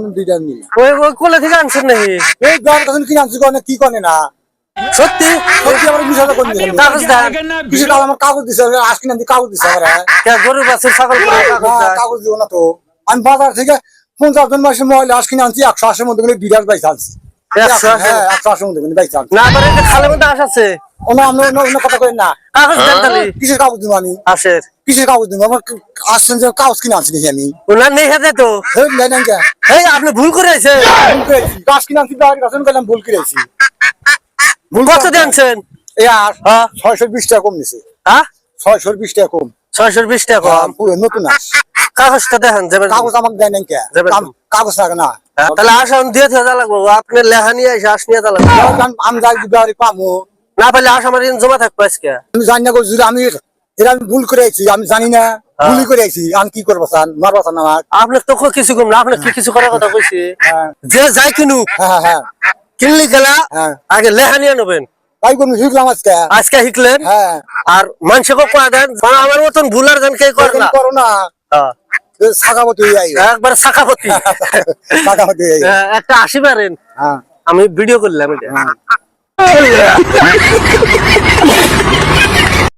ওই কোলে থেকে আনছেন নাকি? এই গ্রাম তখন কি আনছি কোনে কি কোনে না সত্যি সত্যি আমার বিষয়টা কোন দিকে কাগজ দেন। কিছু টাকা আমার কাগজ দিছে আজকে নাকি কাগজ দিছে আমার গরু বাছুর ছাগল করে কাগজ দেন। কাগজ দিব না তো আমি বাজার থেকে 50 জন মাসে মহিলা আজকে আনছি 180 এর মধ্যে বিরাট বাইস আনছি 180 হ্যাঁ 180 এর মধ্যে বাইস আনছি না পারে যে খালের মধ্যে আস আছে অন্য কথা কই না কাগজ দেন তাহলে কিসের কাগজ দিব আমি আসের কিসের কাগজ দিব আমার আসছেন যে কাগজ কিনে আনছি দেখি আমি ওনার নেই হাতে তো হেই নাই না এই আপনি ভুল করে আইছে ভুল করেছি গাছ কিনে আনছি বাড়ির কাছে গেলাম ভুল করেছি ভুল কত দিয়েছেন? এই আর হ্যাঁ 620 টাকা কম নিছে হ্যাঁ 620 টাকা কম 620 টাকা কম। পুরো নতুন আস কাগজটা দেখেন যাবেন কাগজ আমাকে দেয় নাই কে কাগজ লাগে না তাহলে আসন দিয়ে থাকা লাগবো আপনি লেখা নিয়ে এসে আস নিয়ে লাগবো আমি যাই বাড়ি পাবো না পারলে আস আমার জমা থাকবো আজকে আমি জানি না যদি আমি এটা আমি ভুল করেছি আমি জানি না ভুলই করেছি আমি কি করবো স্যার মারবো স্যার আমার আপনার তো কিছু কম না আপনার কি কিছু করার কথা কইছি হ্যাঁ যে যাই কিনু হ্যাঁ হ্যাঁ কিনলি গেলা হ্যাঁ আগে লেখা নিয়ে নেবেন তাই কোন শিখলাম আজকে আজকে শিখলেন হ্যাঁ আর মানুষকে কোয়া দেন আমার মতন ভুল আর দেন কে করে না করো না শাখাপতি হয়ে যাই একবার শাখাপতি শাখাপতি হয়ে যাই একটা আসি পারেন হ্যাঁ আমি ভিডিও করলাম এটা